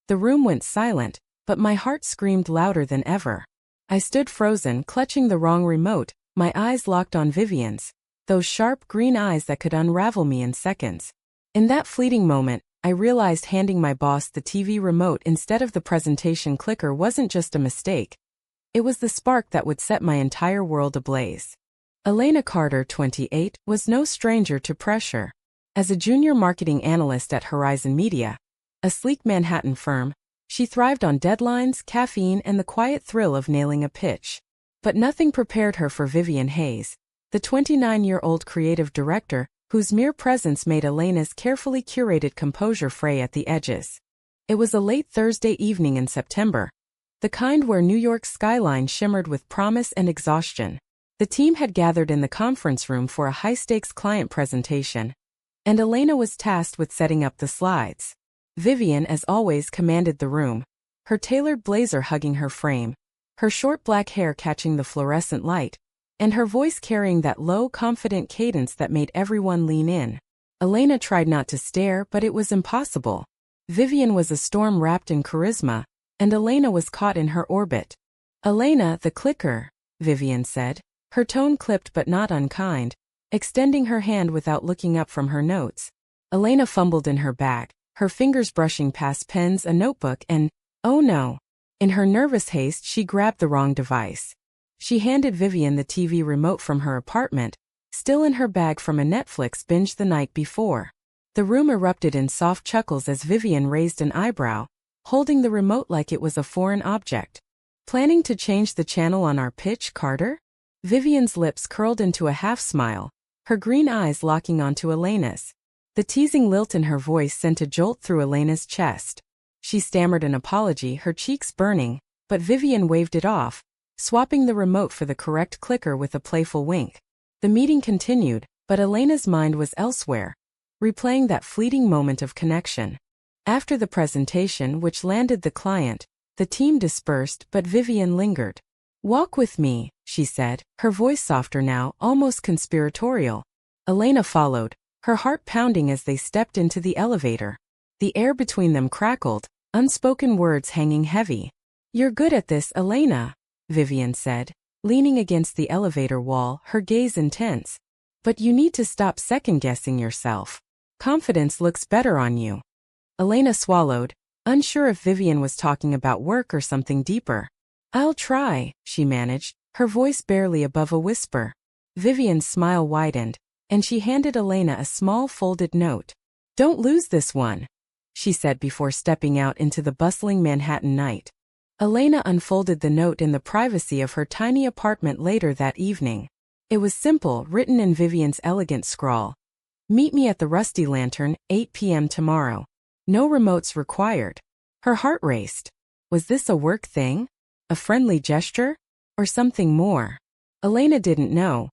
The room went silent, but my heart screamed louder than ever. I stood frozen, clutching the wrong remote, my eyes locked on Vivian's, those sharp green eyes that could unravel me in seconds. In that fleeting moment, I realized handing my boss the TV remote instead of the presentation clicker wasn't just a mistake. It was the spark that would set my entire world ablaze. Elena Carter, 28, was no stranger to pressure. As a junior marketing analyst at Horizon Media, a sleek Manhattan firm, she thrived on deadlines, caffeine, and the quiet thrill of nailing a pitch. But nothing prepared her for Vivian Hayes, the 29-year-old creative director, whose mere presence made Elena's carefully curated composure fray at the edges. It was a late Thursday evening in September, the kind where New York's skyline shimmered with promise and exhaustion. The team had gathered in the conference room for a high-stakes client presentation, and Elena was tasked with setting up the slides. Vivian, as always, commanded the room, her tailored blazer hugging her frame, her short black hair catching the fluorescent light, and her voice carrying that low, confident cadence that made everyone lean in. Elena tried not to stare, but it was impossible. Vivian was a storm wrapped in charisma, and Elena was caught in her orbit. "Elena, the clicker," Vivian said, her tone clipped but not unkind, extending her hand without looking up from her notes. Elena fumbled in her bag, her fingers brushing past pens, a notebook, and, oh no. In her nervous haste, she grabbed the wrong device. She handed Vivian the TV remote from her apartment, still in her bag from a Netflix binge the night before. The room erupted in soft chuckles as Vivian raised an eyebrow, holding the remote like it was a foreign object. "Planning to change the channel on our pitch, Carter?" Vivian's lips curled into a half-smile, her green eyes locking onto Elena's. The teasing lilt in her voice sent a jolt through Elena's chest. She stammered an apology, her cheeks burning, but Vivian waved it off, swapping the remote for the correct clicker with a playful wink. The meeting continued, but Elena's mind was elsewhere, replaying that fleeting moment of connection. After the presentation, which landed the client, the team dispersed, but Vivian lingered. "Walk with me," she said, her voice softer now, almost conspiratorial. Elena followed, her heart pounding as they stepped into the elevator. The air between them crackled, unspoken words hanging heavy. "You're good at this, Elena," Vivian said, leaning against the elevator wall, her gaze intense. "But you need to stop second-guessing yourself. Confidence looks better on you." Elena swallowed, unsure if Vivian was talking about work or something deeper. "I'll try," she managed, her voice barely above a whisper. Vivian's smile widened, and she handed Elena a small folded note. "Don't lose this one," she said before stepping out into the bustling Manhattan night. Elena unfolded the note in the privacy of her tiny apartment later that evening. It was simple, written in Vivian's elegant scrawl. "Meet me at the Rusty Lantern, 8 p.m. tomorrow. No remotes required." Her heart raced. Was this a work thing? A friendly gesture? Or something more? Elena didn't know.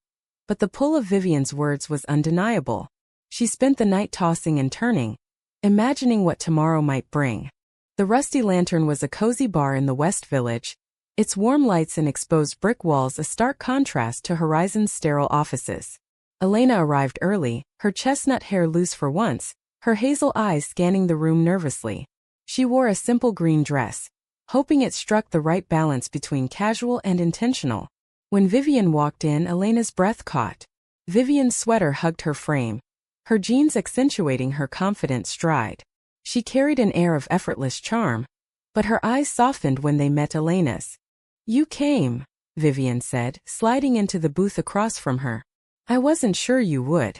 But the pull of Vivian's words was undeniable. She spent the night tossing and turning, imagining what tomorrow might bring. The Rusty Lantern was a cozy bar in the West Village, its warm lights and exposed brick walls a stark contrast to Horizon's sterile offices. Elena arrived early, her chestnut hair loose for once, her hazel eyes scanning the room nervously. She wore a simple green dress, hoping it struck the right balance between casual and intentional. When Vivian walked in, Elena's breath caught. Vivian's sweater hugged her frame, her jeans accentuating her confident stride. She carried an air of effortless charm, but her eyes softened when they met Elena's. "You came," Vivian said, sliding into the booth across from her. "I wasn't sure you would."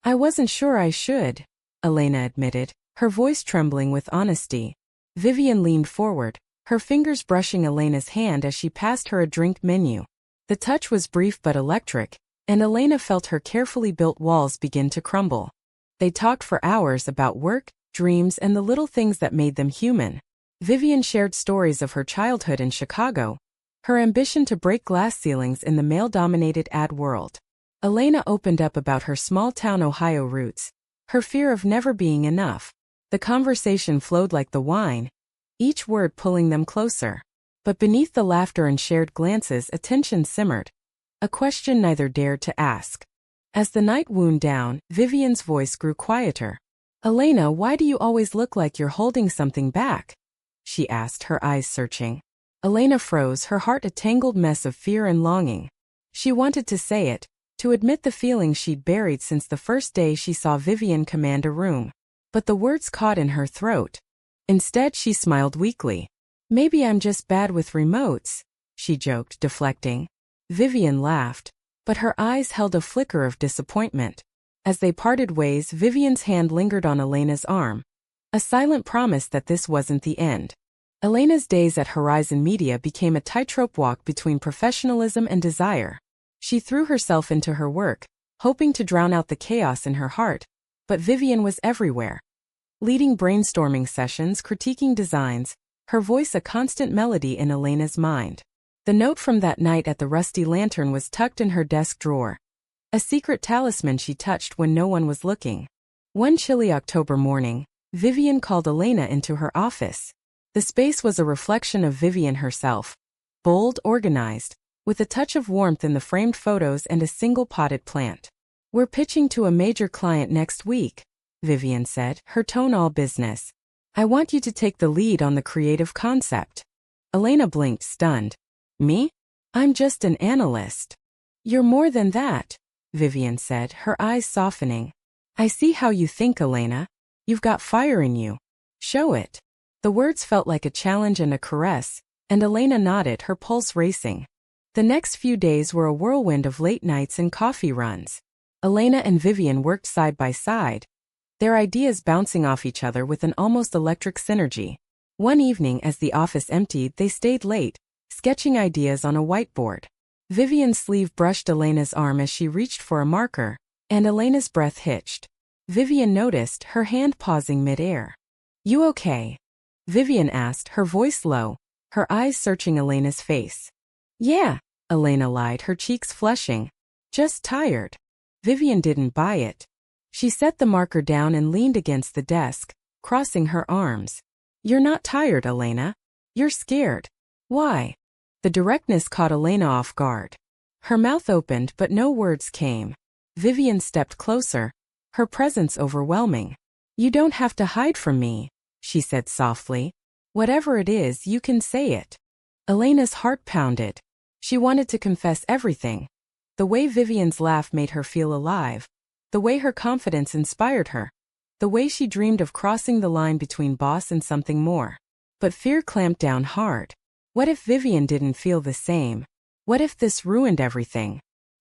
"I wasn't sure I should," Elena admitted, her voice trembling with honesty. Vivian leaned forward, her fingers brushing Elena's hand as she passed her a drink menu. The touch was brief but electric, and Elena felt her carefully built walls begin to crumble. They talked for hours about work, dreams, and the little things that made them human. Vivian shared stories of her childhood in Chicago, her ambition to break glass ceilings in the male-dominated ad world. Elena opened up about her small-town Ohio roots, her fear of never being enough. The conversation flowed like the wine, each word pulling them closer. But beneath the laughter and shared glances, a tension simmered, a question neither dared to ask. As the night wound down, Vivian's voice grew quieter. "Elena, why do you always look like you're holding something back?" she asked, her eyes searching. Elena froze, her heart a tangled mess of fear and longing. She wanted to say it, to admit the feelings she'd buried since the first day she saw Vivian command a room. But the words caught in her throat. Instead, she smiled weakly. Maybe I'm just bad with remotes, she joked, deflecting. Vivian laughed, but her eyes held a flicker of disappointment. As they parted ways, Vivian's hand lingered on Elena's arm, a silent promise that this wasn't the end. Elena's days at Horizon Media became a tightrope walk between professionalism and desire. She threw herself into her work, hoping to drown out the chaos in her heart, but Vivian was everywhere. Leading brainstorming sessions, critiquing designs, her voice a constant melody in Elena's mind. The note from that night at the Rusty Lantern was tucked in her desk drawer, a secret talisman she touched when no one was looking. One chilly October morning, Vivian called Elena into her office. The space was a reflection of Vivian herself, bold, organized, with a touch of warmth in the framed photos and a single potted plant. We're pitching to a major client next week, Vivian said, her tone all business. I want you to take the lead on the creative concept. Elena blinked, stunned. Me? I'm just an analyst. You're more than that, Vivian said, her eyes softening. I see how you think, Elena. You've got fire in you. Show it. The words felt like a challenge and a caress, and Elena nodded, her pulse racing. The next few days were a whirlwind of late nights and coffee runs. Elena and Vivian worked side by side, their ideas bouncing off each other with an almost electric synergy. One evening, as the office emptied, they stayed late, sketching ideas on a whiteboard. Vivian's sleeve brushed Elena's arm as she reached for a marker, and Elena's breath hitched. Vivian noticed, her hand pausing mid-air. You okay? Vivian asked, her voice low, her eyes searching Elena's face. Yeah, Elena lied, her cheeks flushing. Just tired. Vivian didn't buy it. She set the marker down and leaned against the desk, crossing her arms. You're not tired, Elena. You're scared. Why? The directness caught Elena off guard. Her mouth opened, but no words came. Vivian stepped closer, her presence overwhelming. You don't have to hide from me, she said softly. Whatever it is, you can say it. Elena's heart pounded. She wanted to confess everything. The way Vivian's laugh made her feel alive. The way her confidence inspired her. The way she dreamed of crossing the line between boss and something more. But fear clamped down hard. What if Vivian didn't feel the same? What if this ruined everything?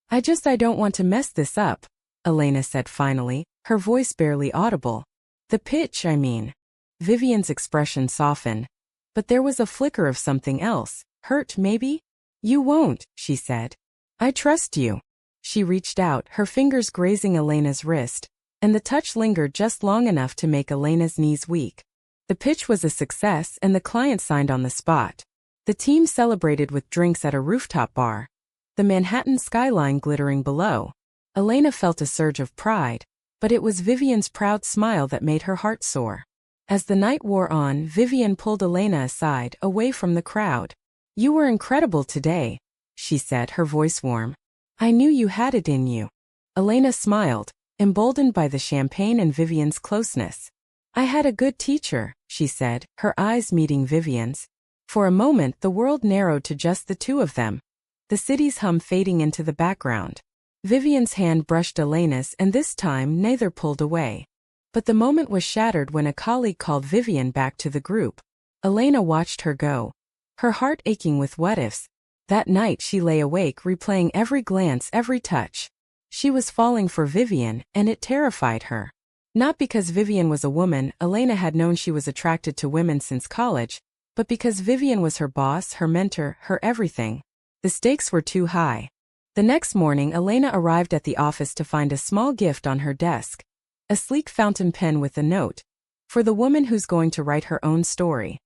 I don't want to mess this up, Elena said finally, her voice barely audible. The pitch, I mean. Vivian's expression softened. But there was a flicker of something else. Hurt, maybe? You won't, she said. I trust you. She reached out, her fingers grazing Elena's wrist, and the touch lingered just long enough to make Elena's knees weak. The pitch was a success and the client signed on the spot. The team celebrated with drinks at a rooftop bar, the Manhattan skyline glittering below. Elena felt a surge of pride, but it was Vivian's proud smile that made her heart soar. As the night wore on, Vivian pulled Elena aside, away from the crowd. You were incredible today, she said, her voice warm. I knew you had it in you. Elena smiled, emboldened by the champagne and Vivian's closeness. I had a good teacher, she said, her eyes meeting Vivian's. For a moment, the world narrowed to just the two of them, the city's hum fading into the background. Vivian's hand brushed Elena's, and this time neither pulled away. But the moment was shattered when a colleague called Vivian back to the group. Elena watched her go, her heart aching with what-ifs. That night she lay awake, replaying every glance, every touch. She was falling for Vivian, and it terrified her. Not because Vivian was a woman, Elena had known she was attracted to women since college, but because Vivian was her boss, her mentor, her everything. The stakes were too high. The next morning, Elena arrived at the office to find a small gift on her desk. A sleek fountain pen with a note. For the woman who's going to write her own story.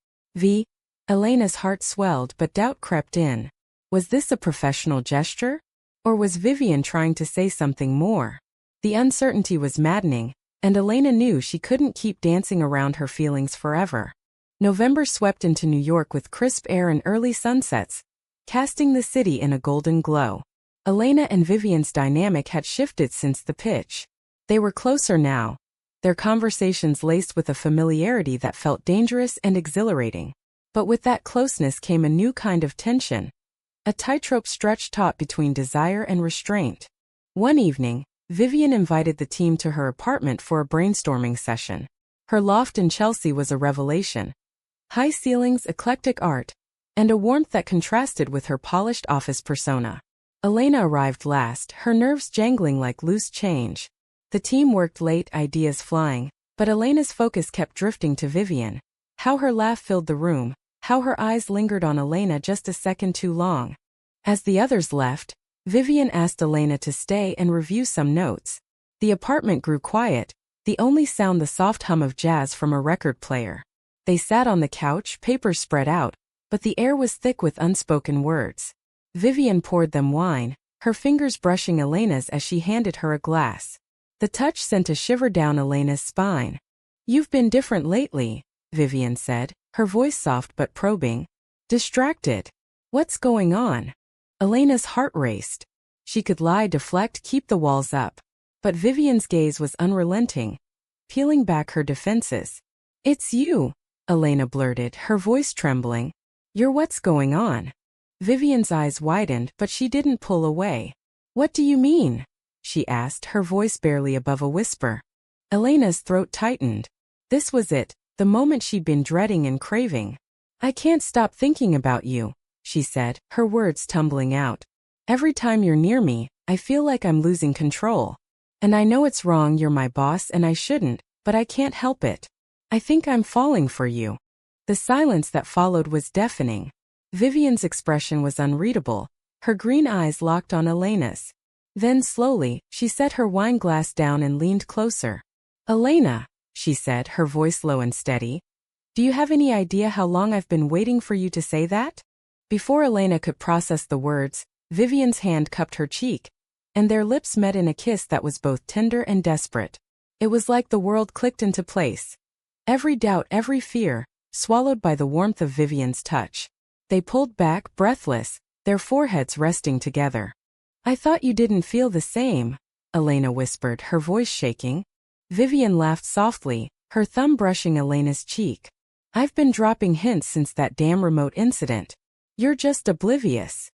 Elena's heart swelled, but doubt crept in. Was this a professional gesture? Or was Vivian trying to say something more? The uncertainty was maddening, and Elena knew she couldn't keep dancing around her feelings forever. November swept into New York with crisp air and early sunsets, casting the city in a golden glow. Elena and Vivian's dynamic had shifted since the pitch. They were closer now, their conversations laced with a familiarity that felt dangerous and exhilarating. But with that closeness came a new kind of tension. A tightrope stretched taut between desire and restraint. One evening, Vivian invited the team to her apartment for a brainstorming session. Her loft in Chelsea was a revelation. High ceilings, eclectic art, and a warmth that contrasted with her polished office persona. Elena arrived last, her nerves jangling like loose change. The team worked late, ideas flying, but Elena's focus kept drifting to Vivian. How her laugh filled the room, how her eyes lingered on Elena just a second too long. As the others left, Vivian asked Elena to stay and review some notes. The apartment grew quiet, the only sound the soft hum of jazz from a record player. They sat on the couch, papers spread out, but the air was thick with unspoken words. Vivian poured them wine, her fingers brushing Elena's as she handed her a glass. The touch sent a shiver down Elena's spine. "You've been different lately," Vivian said, her voice soft but probing. "Distracted. What's going on?" Elena's heart raced. She could lie, deflect, keep the walls up. But Vivian's gaze was unrelenting, peeling back her defenses. "It's you," Elena blurted, her voice trembling. "You're what's going on." Vivian's eyes widened, but she didn't pull away. "What do you mean?" she asked, her voice barely above a whisper. Elena's throat tightened. This was it, the moment she'd been dreading and craving. "I can't stop thinking about you," she said, her words tumbling out. "Every time you're near me, I feel like I'm losing control. And I know it's wrong, you're my boss and I shouldn't, but I can't help it. I think I'm falling for you." The silence that followed was deafening. Vivian's expression was unreadable, her green eyes locked on Elena's. Then slowly, she set her wine glass down and leaned closer. "Elena," she said, her voice low and steady, "do you have any idea how long I've been waiting for you to say that?" Before Elena could process the words, Vivian's hand cupped her cheek, and their lips met in a kiss that was both tender and desperate. It was like the world clicked into place. Every doubt, every fear, swallowed by the warmth of Vivian's touch. They pulled back, breathless, their foreheads resting together. "I thought you didn't feel the same," Elena whispered, her voice shaking. Vivian laughed softly, her thumb brushing Elena's cheek. "I've been dropping hints since that damn remote incident. You're just oblivious."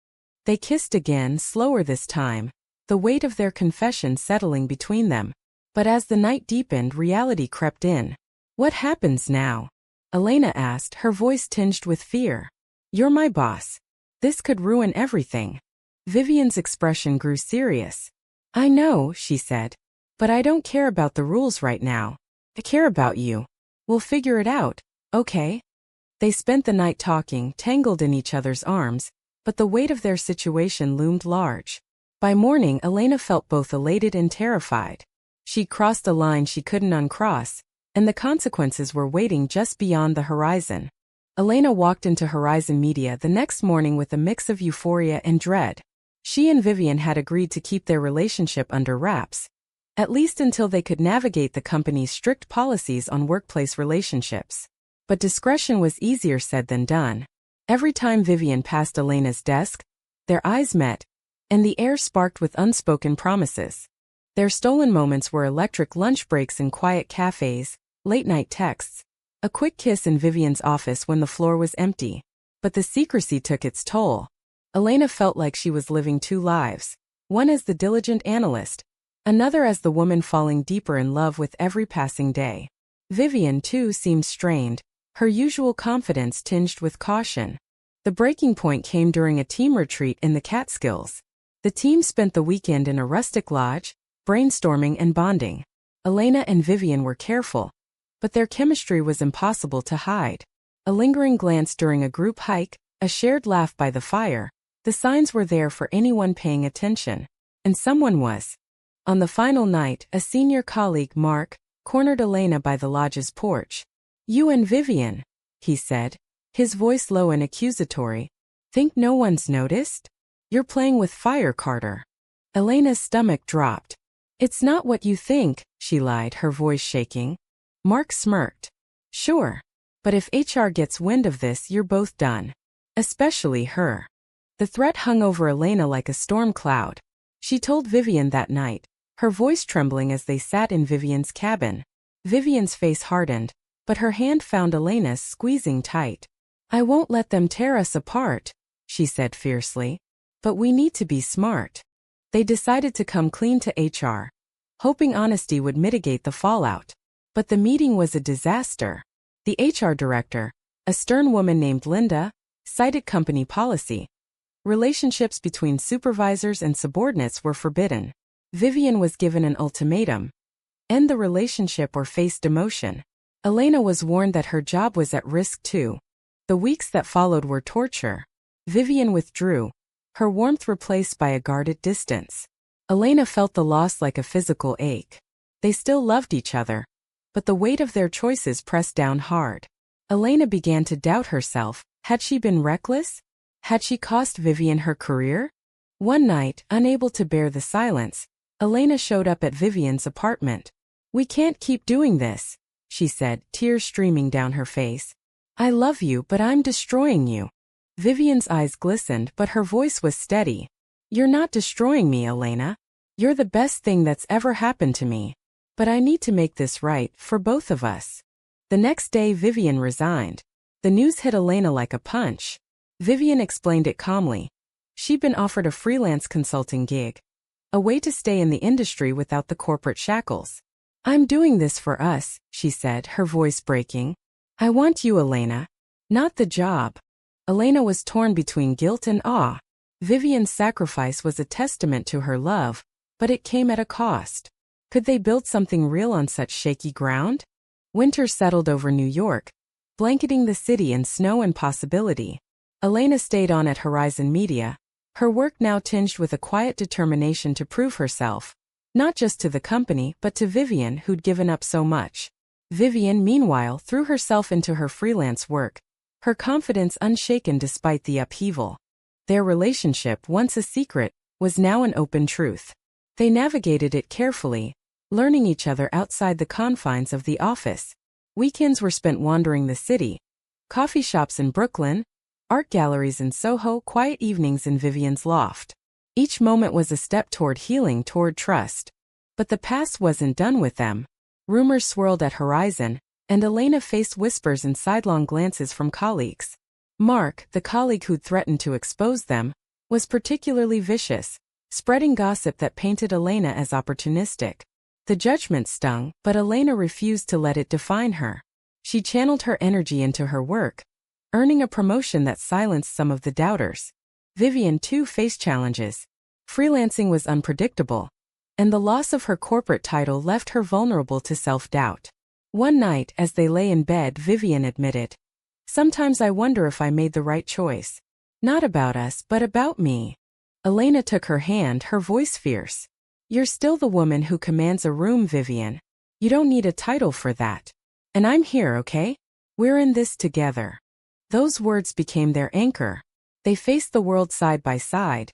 They kissed again, slower this time, the weight of their confession settling between them. But as the night deepened, reality crept in. "What happens now?" Elena asked, her voice tinged with fear. "You're my boss. This could ruin everything." Vivian's expression grew serious. "I know," she said. "But I don't care about the rules right now. I care about you. We'll figure it out, okay?" They spent the night talking, tangled in each other's arms, but the weight of their situation loomed large. By morning, Elena felt both elated and terrified. She'd crossed a line she couldn't uncross, and the consequences were waiting just beyond the horizon. Elena walked into Horizon Media the next morning with a mix of euphoria and dread. She and Vivian had agreed to keep their relationship under wraps, at least until they could navigate the company's strict policies on workplace relationships. But discretion was easier said than done. Every time Vivian passed Elena's desk, their eyes met, and the air sparked with unspoken promises. Their stolen moments were electric lunch breaks in quiet cafes, late-night texts, a quick kiss in Vivian's office when the floor was empty. But the secrecy took its toll. Elena felt like she was living two lives, one as the diligent analyst, another as the woman falling deeper in love with every passing day. Vivian, too, seemed strained, her usual confidence tinged with caution. The breaking point came during a team retreat in the Catskills. The team spent the weekend in a rustic lodge, brainstorming and bonding. Elena and Vivian were careful, but their chemistry was impossible to hide. A lingering glance during a group hike, a shared laugh by the fire, the signs were there for anyone paying attention. And someone was. On the final night, a senior colleague, Mark, cornered Elena by the lodge's porch. "You and Vivian," he said, his voice low and accusatory. "Think no one's noticed? You're playing with fire, Carter." Elena's stomach dropped. "It's not what you think," she lied, her voice shaking. Mark smirked. "Sure. But if HR gets wind of this, you're both done. Especially her." The threat hung over Elena like a storm cloud. She told Vivian that night, her voice trembling as they sat in Vivian's cabin. Vivian's face hardened, but her hand found Elena's, squeezing tight. I won't let them tear us apart, she said fiercely. But we need to be smart. They decided to come clean to HR, hoping honesty would mitigate the fallout. But the meeting was a disaster. The HR director, a stern woman named Linda, cited company policy. Relationships between supervisors and subordinates were forbidden. Vivian was given an ultimatum: end the relationship or face demotion. Elena was warned that her job was at risk too. The weeks that followed were torture. Vivian withdrew, her warmth replaced by a guarded distance. Elena felt the loss like a physical ache. They still loved each other, but the weight of their choices pressed down hard. Elena began to doubt herself. Had she been reckless? Had she cost Vivian her career? One night, unable to bear the silence, Elena showed up at Vivian's apartment. We can't keep doing this, she said, tears streaming down her face. I love you, but I'm destroying you. Vivian's eyes glistened, but her voice was steady. You're not destroying me, Elena. You're the best thing that's ever happened to me. But I need to make this right, for both of us. The next day Vivian resigned. The news hit Elena like a punch. Vivian explained it calmly. She'd been offered a freelance consulting gig, a way to stay in the industry without the corporate shackles. I'm doing this for us, she said, her voice breaking. I want you, Elena, not the job. Elena was torn between guilt and awe. Vivian's sacrifice was a testament to her love, but it came at a cost. Could they build something real on such shaky ground? Winter settled over New York, blanketing the city in snow and possibility. Elena stayed on at Horizon Media, her work now tinged with a quiet determination to prove herself, not just to the company but to Vivian, who'd given up so much. Vivian, meanwhile, threw herself into her freelance work, her confidence unshaken despite the upheaval. Their relationship, once a secret, was now an open truth. They navigated it carefully, learning each other outside the confines of the office. Weekends were spent wandering the city. Coffee shops in Brooklyn, art galleries in Soho, quiet evenings in Vivian's loft. Each moment was a step toward healing, toward trust. But the past wasn't done with them. Rumors swirled at Horizon, and Elena faced whispers and sidelong glances from colleagues. Mark, the colleague who'd threatened to expose them, was particularly vicious, spreading gossip that painted Elena as opportunistic. The judgment stung, but Elena refused to let it define her. She channeled her energy into her work, earning a promotion that silenced some of the doubters. Vivian too faced challenges. Freelancing was unpredictable, and the loss of her corporate title left her vulnerable to self-doubt. One night, as they lay in bed, Vivian admitted, "Sometimes I wonder if I made the right choice. Not about us, but about me." Elena took her hand, her voice fierce. "You're still the woman who commands a room, Vivian. You don't need a title for that. And I'm here, okay? We're in this together." Those words became their anchor. They faced the world side by side,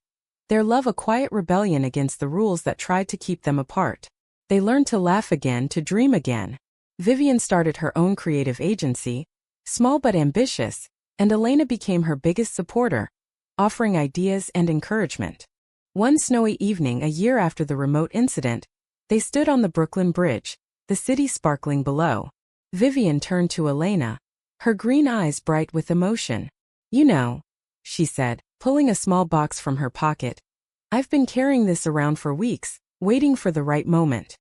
their love a quiet rebellion against the rules that tried to keep them apart. They learned to laugh again, to dream again. Vivian started her own creative agency, small but ambitious, and Elena became her biggest supporter, offering ideas and encouragement. One snowy evening a year after the remote incident, they stood on the Brooklyn Bridge, the city sparkling below. Vivian turned to Elena, her green eyes bright with emotion. "You know," she said, pulling a small box from her pocket, "I've been carrying this around for weeks, waiting for the right moment."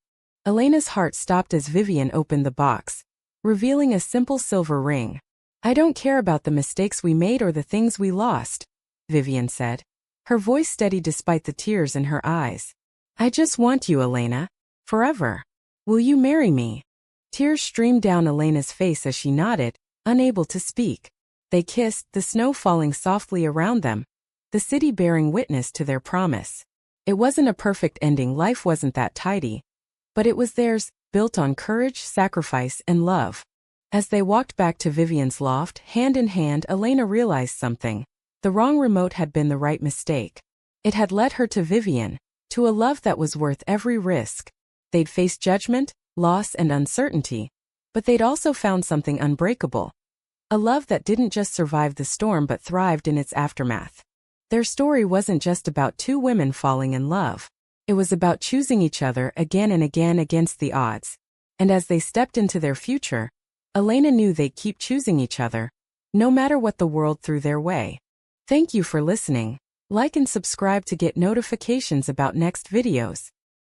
Elena's heart stopped as Vivian opened the box, revealing a simple silver ring. "I don't care about the mistakes we made or the things we lost," Vivian said, her voice steady despite the tears in her eyes. "I just want you, Elena. Forever. Will you marry me?" Tears streamed down Elena's face as she nodded, unable to speak. They kissed, the snow falling softly around them, the city bearing witness to their promise. It wasn't a perfect ending, life wasn't that tidy. But it was theirs, built on courage, sacrifice, and love. As they walked back to Vivian's loft, hand in hand, Elena realized something. The wrong remote had been the right mistake. It had led her to Vivian, to a love that was worth every risk. They'd faced judgment, loss, and uncertainty, but they'd also found something unbreakable. A love that didn't just survive the storm but thrived in its aftermath. Their story wasn't just about two women falling in love. It was about choosing each other again and again against the odds. And as they stepped into their future, Elena knew they'd keep choosing each other, no matter what the world threw their way. Thank you for listening. Like and subscribe to get notifications about next videos.